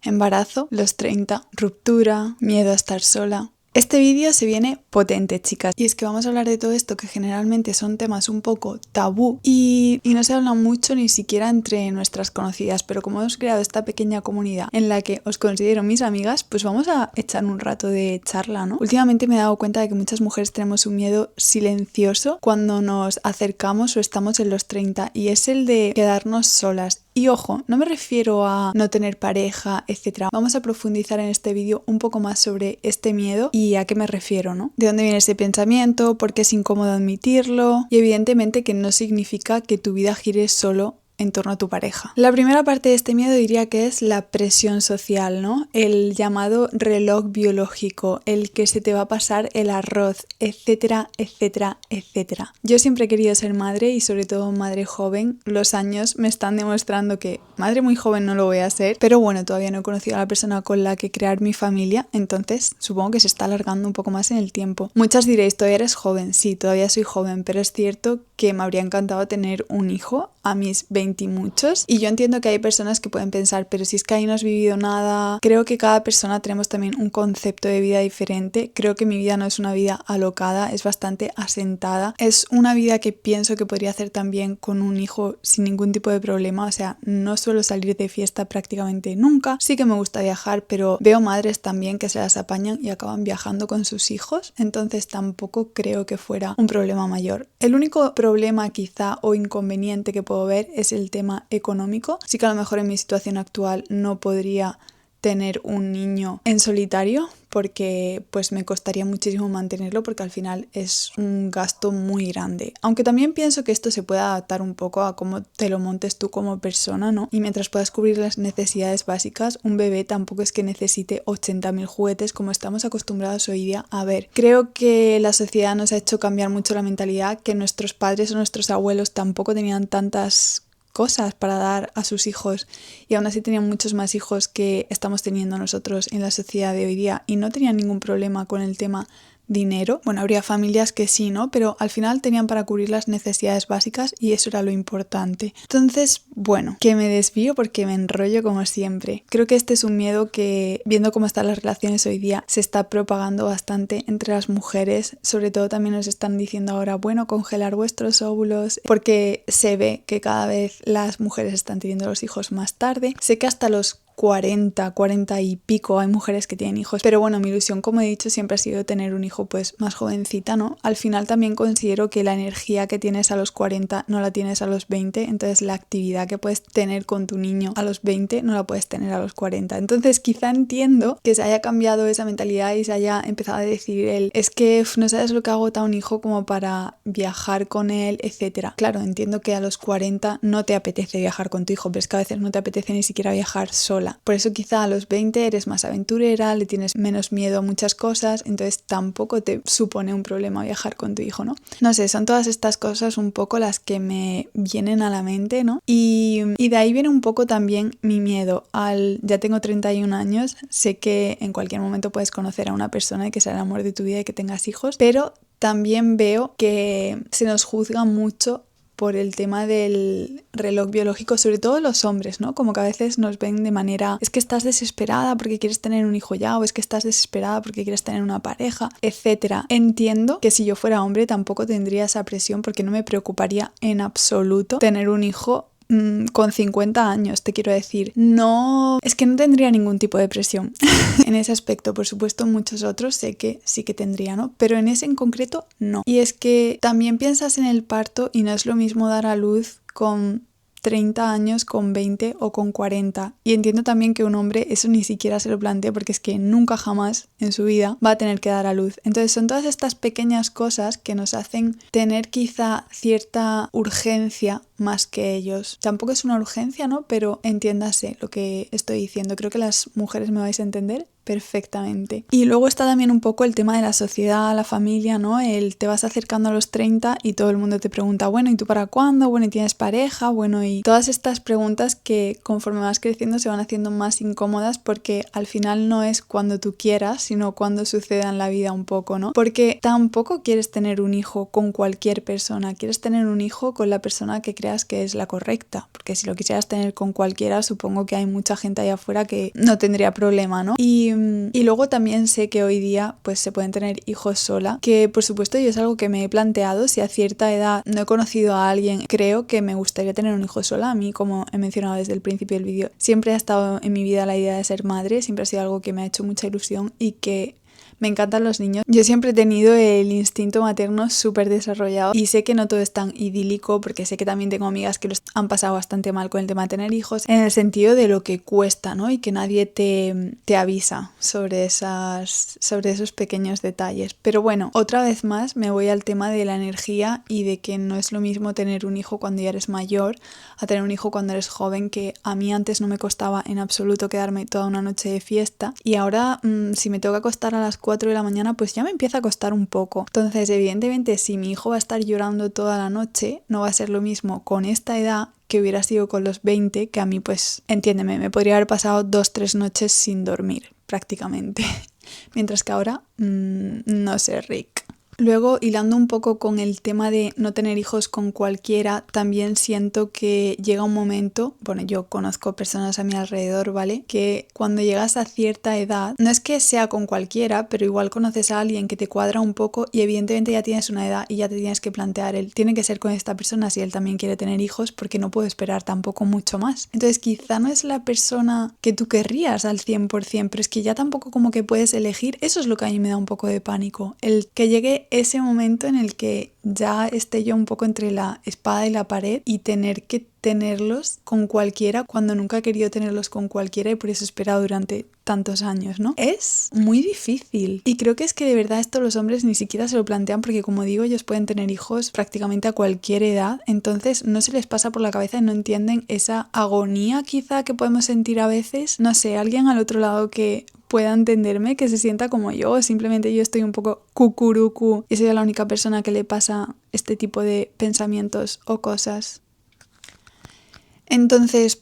embarazo, los 30, ruptura, miedo a estar sola. Este vídeo se viene potente, chicas, y es que vamos a hablar de todo esto que generalmente son temas un poco tabú y no se habla mucho ni siquiera entre nuestras conocidas, pero como hemos creado esta pequeña comunidad en la que os considero mis amigas, pues vamos a echar un rato de charla, ¿no? Últimamente me he dado cuenta de que muchas mujeres tenemos un miedo silencioso cuando nos acercamos o estamos en los 30 y es el de quedarnos solas. Y ojo, no me refiero a no tener pareja, etc. Vamos a profundizar en este vídeo un poco más sobre este miedo y a qué me refiero, ¿no? De dónde viene ese pensamiento, por qué es incómodo admitirlo y evidentemente que no significa que tu vida gire solo en torno a tu pareja. La primera parte de este miedo diría que es la presión social, ¿no? El llamado reloj biológico, el que se te va a pasar el arroz, etcétera, etcétera, etcétera. Yo siempre he querido ser madre y sobre todo madre joven. Los años me están demostrando que madre muy joven no lo voy a ser, pero bueno, todavía no he conocido a la persona con la que crear mi familia, entonces supongo que se está alargando un poco más en el tiempo. Muchas diréis, todavía eres joven, sí, todavía soy joven, pero es cierto que me habría encantado tener un hijo a mis 20 y muchos, y yo entiendo que hay personas que pueden pensar, pero si es que ahí no has vivido nada. Creo que cada persona tenemos también un concepto de vida diferente. Creo que mi vida no es una vida alocada, es bastante asentada, es una vida que pienso que podría hacer también con un hijo sin ningún tipo de problema. O sea, no suelo salir de fiesta prácticamente nunca, sí que me gusta viajar, pero veo madres también que se las apañan y acaban viajando con sus hijos, entonces tampoco creo que fuera un problema mayor. El único problema quizá o inconveniente que puedo ver es el tema económico. Sí que a lo mejor en mi situación actual no podría tener un niño en solitario porque pues me costaría muchísimo mantenerlo, porque al final es un gasto muy grande. Aunque también pienso que esto se puede adaptar un poco a cómo te lo montes tú como persona, ¿no? Y mientras puedas cubrir las necesidades básicas, un bebé tampoco es que necesite 80.000 juguetes como estamos acostumbrados hoy día a ver. Creo que la sociedad nos ha hecho cambiar mucho la mentalidad, que nuestros padres o nuestros abuelos tampoco tenían tantas cosas para dar a sus hijos y aún así tenían muchos más hijos que estamos teniendo nosotros en la sociedad de hoy día y no tenían ningún problema con el tema dinero. Bueno, habría familias que sí, ¿no? Pero al final tenían para cubrir las necesidades básicas y eso era lo importante. Entonces, bueno, que me desvío porque me enrollo como siempre. Creo que este es un miedo que, viendo cómo están las relaciones hoy día, se está propagando bastante entre las mujeres. Sobre todo también nos están diciendo ahora, bueno, congelar vuestros óvulos, porque se ve que cada vez las mujeres están teniendo los hijos más tarde. Sé que hasta los 40 y pico hay mujeres que tienen hijos, pero bueno, mi ilusión, como he dicho, siempre ha sido tener un hijo pues más jovencita, ¿no? Al final también considero que la energía que tienes a los 40 no la tienes a los 20, entonces la actividad que puedes tener con tu niño a los 20 no la puedes tener a los 40. Entonces quizá entiendo que se haya cambiado esa mentalidad y se haya empezado a decir es que no sabes lo que agota un hijo como para viajar con él, etcétera. Claro, entiendo que a los 40 no te apetece viajar con tu hijo, pero es que a veces no te apetece ni siquiera viajar sola. Por eso quizá a los 20 eres más aventurera, le tienes menos miedo a muchas cosas, entonces tampoco te supone un problema viajar con tu hijo, ¿no? No sé, son todas estas cosas un poco las que me vienen a la mente, ¿no? Y de ahí viene un poco también mi miedo ya tengo 31 años, sé que en cualquier momento puedes conocer a una persona y que sea el amor de tu vida y que tengas hijos, pero también veo que se nos juzga mucho por el tema del reloj biológico, sobre todo los hombres, ¿no? Como que a veces nos ven de manera, es que estás desesperada porque quieres tener un hijo ya, o es que estás desesperada porque quieres tener una pareja, etcétera. Entiendo que si yo fuera hombre tampoco tendría esa presión porque no me preocuparía en absoluto tener un hijo con 50 años, te quiero decir. No, es que no tendría ningún tipo de presión en ese aspecto. Por supuesto, en muchos otros sé que sí que tendría, ¿no? Pero en ese en concreto, no. Y es que también piensas en el parto y no es lo mismo dar a luz con 30 años, con 20 o con 40. Y entiendo también que un hombre eso ni siquiera se lo plantea porque es que nunca jamás en su vida va a tener que dar a luz. Entonces son todas estas pequeñas cosas que nos hacen tener quizá cierta urgencia más que ellos. Tampoco es una urgencia, ¿no? Pero entiéndase lo que estoy diciendo. Creo que las mujeres me vais a entender perfectamente. Y luego está también un poco el tema de la sociedad, la familia, ¿no? Te vas acercando a los 30 y todo el mundo te pregunta, bueno, ¿y tú para cuándo? Bueno, ¿y tienes pareja? Bueno, y todas estas preguntas que conforme vas creciendo se van haciendo más incómodas porque al final no es cuando tú quieras, sino cuando suceda en la vida un poco, ¿no? Porque tampoco quieres tener un hijo con cualquier persona, quieres tener un hijo con la persona que creas creas que es la correcta, porque si lo quisieras tener con cualquiera, supongo que hay mucha gente allá afuera que no tendría problema, ¿no? Y luego también sé que hoy día pues se pueden tener hijos sola, que por supuesto yo es algo que me he planteado. Si a cierta edad no he conocido a alguien, creo que me gustaría tener un hijo sola. A mí, como he mencionado desde el principio del vídeo, siempre ha estado en mi vida la idea de ser madre, siempre ha sido algo que me ha hecho mucha ilusión y que me encantan los niños. Yo siempre he tenido el instinto materno súper desarrollado y sé que no todo es tan idílico, porque sé que también tengo amigas que los han pasado bastante mal con el tema de tener hijos, en el sentido de lo que cuesta, ¿no? Y que nadie te avisa sobre esos pequeños detalles. Pero bueno, otra vez más me voy al tema de la energía y de que no es lo mismo tener un hijo cuando ya eres mayor a tener un hijo cuando eres joven, que a mí antes no me costaba en absoluto quedarme toda una noche de fiesta y ahora si me tengo que acostar a las 4 de la mañana pues ya me empieza a costar un poco. Entonces evidentemente si mi hijo va a estar llorando toda la noche, no va a ser lo mismo con esta edad que hubiera sido con los 20, que a mí pues, entiéndeme, me podría haber pasado 2-3 noches sin dormir prácticamente. Mientras que ahora, no sé, Rick. Luego, hilando un poco con el tema de no tener hijos con cualquiera, también siento que llega un momento, bueno, yo conozco personas a mi alrededor, ¿vale? Que cuando llegas a cierta edad, no es que sea con cualquiera, pero igual conoces a alguien que te cuadra un poco y evidentemente ya tienes una edad y ya te tienes que plantear, él tiene que ser con esta persona si él también quiere tener hijos, porque no puedo esperar tampoco mucho más. Entonces quizá no es la persona que tú querrías al 100%, pero es que ya tampoco como que puedes elegir. Eso es lo que a mí me da un poco de pánico, el que llegue ese momento en el que ya esté yo un poco entre la espada y la pared y tener que tenerlos con cualquiera cuando nunca he querido tenerlos con cualquiera y por eso he esperado durante tantos años, ¿no? Es muy difícil y creo que es que de verdad esto los hombres ni siquiera se lo plantean, porque como digo, ellos pueden tener hijos prácticamente a cualquier edad, entonces no se les pasa por la cabeza y no entienden esa agonía quizá que podemos sentir a veces. No sé, alguien al otro lado que pueda entenderme, que se sienta como yo, o simplemente yo estoy un poco cucurucu y soy la única persona que le pasa este tipo de pensamientos o cosas. Entonces,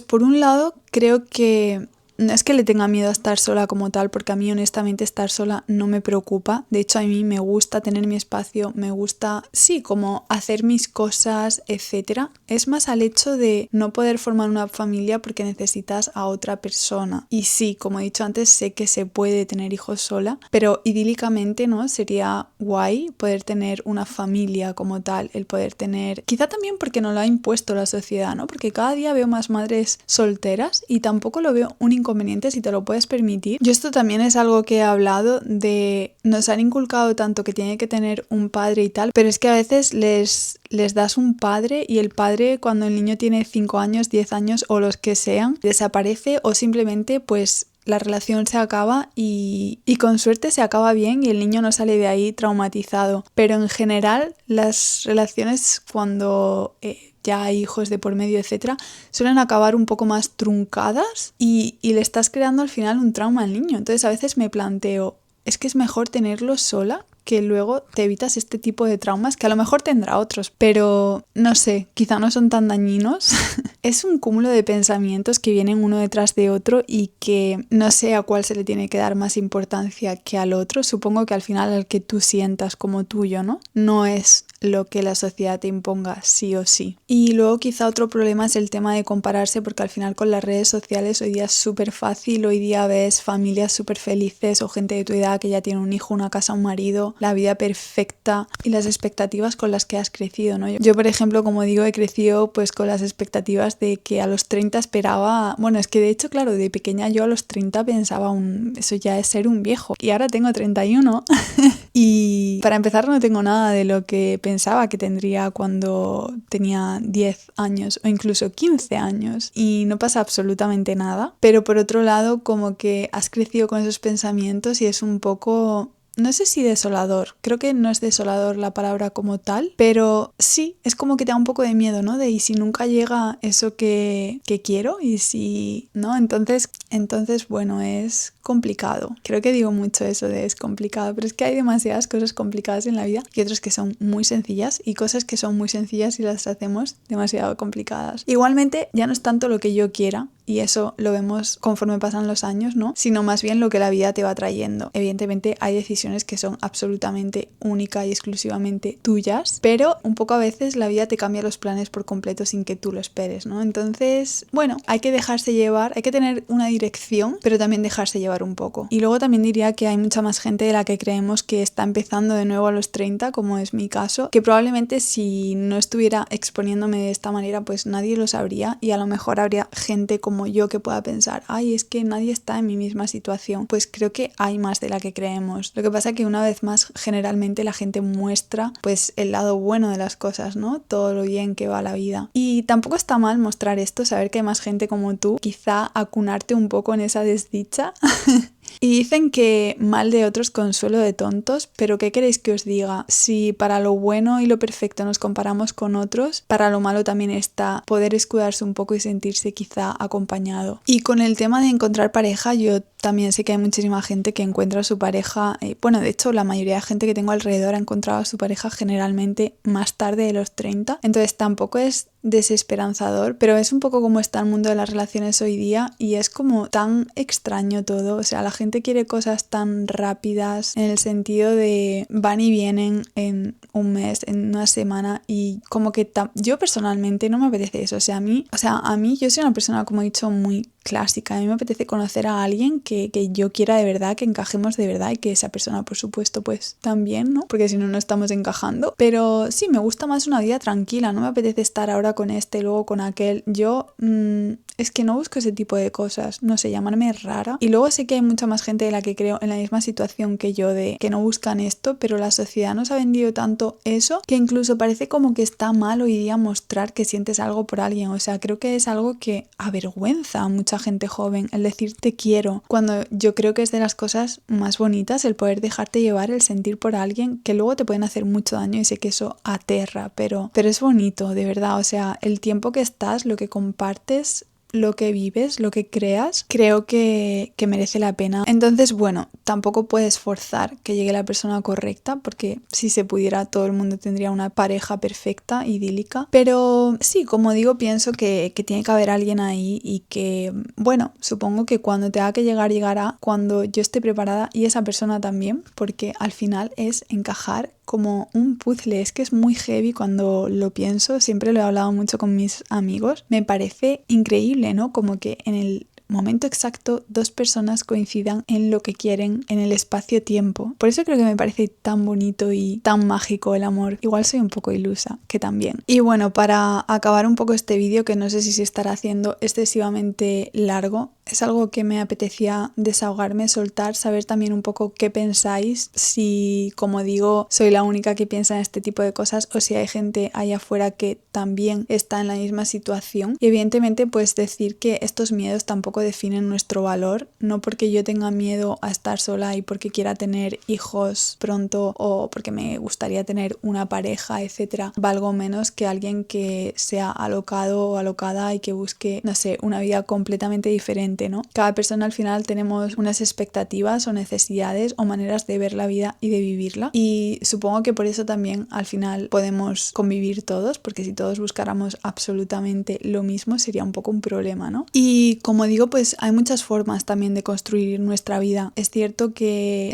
por un lado, creo que no es que le tenga miedo a estar sola como tal, porque a mí honestamente estar sola no me preocupa. De hecho, a mí me gusta tener mi espacio, me gusta, sí, como hacer mis cosas, etcétera. Es más al hecho de no poder formar una familia porque necesitas a otra persona. Y sí, como he dicho antes, sé que se puede tener hijos sola, pero idílicamente, ¿no? Sería guay poder tener una familia como tal, el poder tener... Quizá también porque no lo ha impuesto la sociedad, ¿no? Porque cada día veo más madres solteras y tampoco lo veo un inconveniente si te lo puedes permitir. Yo esto también es algo que he hablado de... Nos han inculcado tanto que tiene que tener un padre y tal, pero es que a veces les das un padre y el padre cuando el niño tiene 5 años, 10 años o los que sean, desaparece o simplemente pues la relación se acaba y con suerte se acaba bien y el niño no sale de ahí traumatizado. Pero en general las relaciones cuando ya hay hijos de por medio, etcétera, suelen acabar un poco más truncadas y le estás creando al final un trauma al niño. Entonces a veces me planteo, es que es mejor tenerlo sola, que luego te evitas este tipo de traumas, que a lo mejor tendrá otros, pero no sé, quizá no son tan dañinos. Es un cúmulo de pensamientos que vienen uno detrás de otro y que no sé a cuál se le tiene que dar más importancia que al otro. Supongo que al final al que tú sientas como tuyo, ¿no? No es lo que la sociedad te imponga sí o sí. Y luego quizá otro problema es el tema de compararse, porque al final con las redes sociales hoy día es súper fácil, hoy día ves familias súper felices o gente de tu edad que ya tiene un hijo, una casa, un marido, la vida perfecta y las expectativas con las que has crecido, ¿no? Yo por ejemplo, como digo, he crecido pues con las expectativas de que a los 30 esperaba, bueno, es que de hecho, claro, de pequeña yo a los 30 pensaba eso ya es ser un viejo y ahora tengo 31 y para empezar no tengo nada de lo que pensaba que tendría cuando tenía 10 años o incluso 15 años y no pasa absolutamente nada, pero por otro lado como que has crecido con esos pensamientos y es un poco... No sé si desolador, creo que no es desolador la palabra como tal, pero sí, es como que te da un poco de miedo, ¿no? De y si nunca llega eso que quiero y si, ¿no? Entonces, bueno, es complicado. Creo que digo mucho eso de es complicado, pero es que hay demasiadas cosas complicadas en la vida y otras que son muy sencillas y cosas que son muy sencillas y las hacemos demasiado complicadas. Igualmente, ya no es tanto lo que yo quiera, y eso lo vemos conforme pasan los años, ¿no? Sino más bien lo que la vida te va trayendo. Evidentemente hay decisiones que son absolutamente únicas y exclusivamente tuyas, pero un poco a veces la vida te cambia los planes por completo sin que tú lo esperes, ¿no? Entonces, bueno, hay que dejarse llevar, hay que tener una dirección, pero también dejarse llevar un poco. Y luego también diría que hay mucha más gente de la que creemos que está empezando de nuevo a los 30, como es mi caso, que probablemente si no estuviera exponiéndome de esta manera, pues nadie lo sabría y a lo mejor habría gente como yo que pueda pensar, ay, es que nadie está en mi misma situación. Pues creo que hay más de la que creemos. Lo que pasa que una vez más generalmente la gente muestra pues el lado bueno de las cosas, ¿no? Todo lo bien que va la vida. Y tampoco está mal mostrar esto, saber que hay más gente como tú, quizá acunarte un poco en esa desdicha. Y dicen que mal de otros consuelo de tontos, pero ¿qué queréis que os diga? Si para lo bueno y lo perfecto nos comparamos con otros, para lo malo también está poder escudarse un poco y sentirse quizá acompañado. Y con el tema de encontrar pareja, yo también sé que hay muchísima gente que encuentra a su pareja, bueno, de hecho la mayoría de gente que tengo alrededor ha encontrado a su pareja generalmente más tarde de los 30, entonces tampoco es desesperanzador, pero es un poco como está el mundo de las relaciones hoy día y es como tan extraño todo, o sea, la gente quiere cosas tan rápidas en el sentido de van y vienen en un mes, en una semana y como que yo personalmente no me apetece eso, a mí yo soy una persona, como he dicho, muy clásica. A mí me apetece conocer a alguien que yo quiera de verdad, que encajemos de verdad y que esa persona, por supuesto, pues también, ¿no? Porque si no, no estamos encajando. Pero sí, me gusta más una vida tranquila. No me apetece estar ahora con este, luego con aquel. Yo es que no busco ese tipo de cosas. No sé, llamarme rara. Y luego sé que hay mucha más gente de la que creo en la misma situación que yo de que no buscan esto, pero la sociedad nos ha vendido tanto eso que incluso parece como que está mal hoy día mostrar que sientes algo por alguien. O sea, creo que es algo que avergüenza a mucha gente joven, el decir te quiero, cuando yo creo que es de las cosas más bonitas el poder dejarte llevar, el sentir por alguien, que luego te pueden hacer mucho daño y sé que eso aterra, pero es bonito, de verdad, o sea, el tiempo que estás, lo que compartes, lo que vives, lo que creas, creo que merece la pena. Entonces, bueno, tampoco puedes forzar que llegue la persona correcta, porque si se pudiera todo el mundo tendría una pareja perfecta, idílica. Pero sí, como digo, pienso que tiene que haber alguien ahí y que, bueno, supongo que cuando tenga que llegar, llegará cuando yo esté preparada y esa persona también, porque al final es encajar como un puzzle, es que es muy heavy cuando lo pienso, siempre lo he hablado mucho con mis amigos, me parece increíble, ¿no? Como que en el momento exacto dos personas coincidan en lo que quieren en el espacio-tiempo. Por eso creo que me parece tan bonito y tan mágico el amor. Igual soy un poco ilusa, que también. Y bueno, para acabar un poco este vídeo, que no sé si se estará haciendo excesivamente largo, es algo que me apetecía desahogarme, soltar, saber también un poco qué pensáis, si, como digo, soy la única que piensa en este tipo de cosas o si hay gente allá afuera que también está en la misma situación. Y evidentemente, pues decir que estos miedos tampoco definen nuestro valor, no porque yo tenga miedo a estar sola y porque quiera tener hijos pronto o porque me gustaría tener una pareja, etcétera, valgo menos que alguien que sea alocado o alocada y que busque, no sé, una vida completamente diferente, ¿no? Cada persona al final tenemos unas expectativas o necesidades o maneras de ver la vida y de vivirla, y supongo que por eso también al final podemos convivir todos, porque si todos buscáramos absolutamente lo mismo sería un poco un problema, ¿no? Y como digo, pues hay muchas formas también de construir nuestra vida. Es cierto que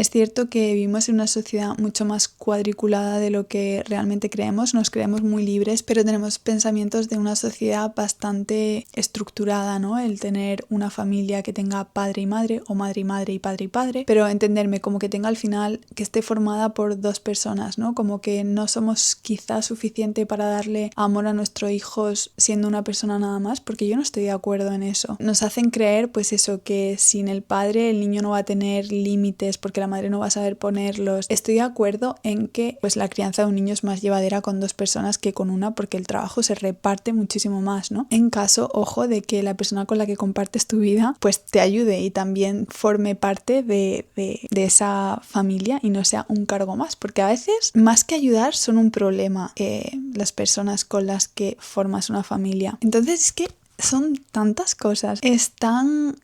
vivimos en una sociedad mucho más cuadriculada de lo que realmente creemos, nos creemos muy libres, pero tenemos pensamientos de una sociedad bastante estructurada, ¿no? El tener una familia que tenga padre y madre, o madre y madre y padre, pero entenderme, como que tenga al final, que esté formada por dos personas, ¿no? Como que no somos quizás suficiente para darle amor a nuestros hijos siendo una persona nada más, porque yo no estoy de acuerdo en eso. Nos hacen creer, pues eso, que sin el padre el niño no va a tener límites porque la madre no va a saber ponerlos. Estoy de acuerdo en que pues la crianza de un niño es más llevadera con dos personas que con una, porque el trabajo se reparte muchísimo más, ¿no? En caso, ojo, de que la persona con la que compartes tu vida pues te ayude y también forme parte de esa familia y no sea un cargo más, porque a veces más que ayudar son un problema las personas con las que formas una familia. Entonces es que son tantas cosas. Es tan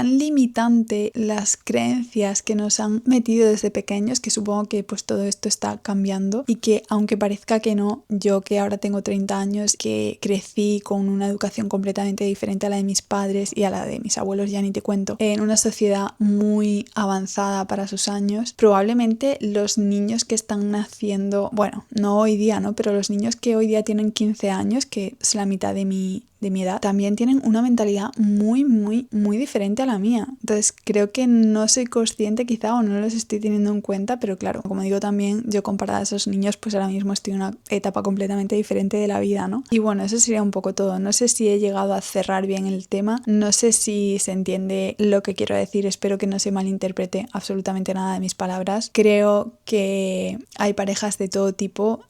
limitante las creencias que nos han metido desde pequeños, que supongo que pues todo esto está cambiando y que aunque parezca que no, yo que ahora tengo 30 años, que crecí con una educación completamente diferente a la de mis padres y a la de mis abuelos, ya ni te cuento, en una sociedad muy avanzada para sus años, probablemente los niños que están naciendo, bueno, no hoy día, ¿no? Pero los niños que hoy día tienen 15 años, que es la mitad de mi edad, también tienen una mentalidad muy, muy, muy diferente a la mía. Entonces creo que no soy consciente quizá o no los estoy teniendo en cuenta, pero claro, como digo también, yo comparada a esos niños, pues ahora mismo estoy en una etapa completamente diferente de la vida, ¿no? Y bueno, eso sería un poco todo. No sé si he llegado a cerrar bien el tema, no sé si se entiende lo que quiero decir, espero que no se malinterprete absolutamente nada de mis palabras. Creo que hay parejas de todo tipo,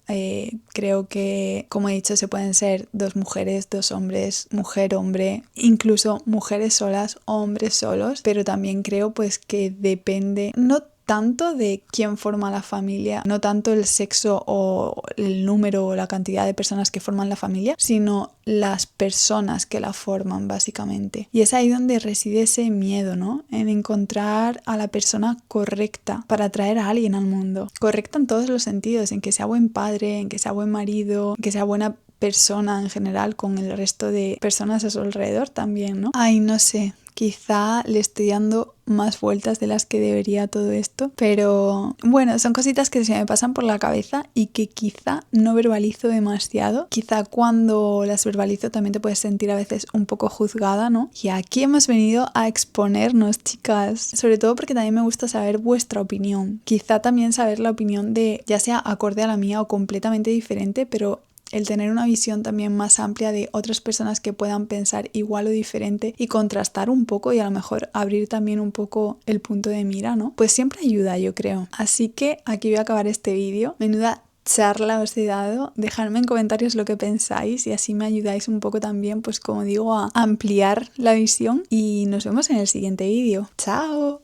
creo que, como he dicho, se pueden ser dos mujeres, dos hombres, mujer, hombre, incluso mujeres solas, hombres solos, pero también creo pues que depende, no tanto de quién forma la familia, no tanto el sexo o el número o la cantidad de personas que forman la familia, sino las personas que la forman básicamente. Y es ahí donde reside ese miedo, ¿no? En encontrar a la persona correcta para traer a alguien al mundo. Correcta en todos los sentidos, en que sea buen padre, en que sea buen marido, en que sea buena persona en general con el resto de personas a su alrededor también, ¿no? Ay, no sé, quizá le estoy dando más vueltas de las que debería a todo esto, pero bueno, son cositas que se me pasan por la cabeza y que quizá no verbalizo demasiado. Quizá cuando las verbalizo también te puedes sentir a veces un poco juzgada, ¿no? Y aquí hemos venido a exponernos, chicas, sobre todo porque también me gusta saber vuestra opinión. Quizá también saber la opinión de, ya sea acorde a la mía o completamente diferente, pero el tener una visión también más amplia de otras personas que puedan pensar igual o diferente y contrastar un poco y a lo mejor abrir también un poco el punto de mira, ¿no? Pues siempre ayuda, yo creo. Así que aquí voy a acabar este vídeo. Menuda charla os he dado. Dejadme en comentarios lo que pensáis y así me ayudáis un poco también, pues como digo, a ampliar la visión y nos vemos en el siguiente vídeo. ¡Chao!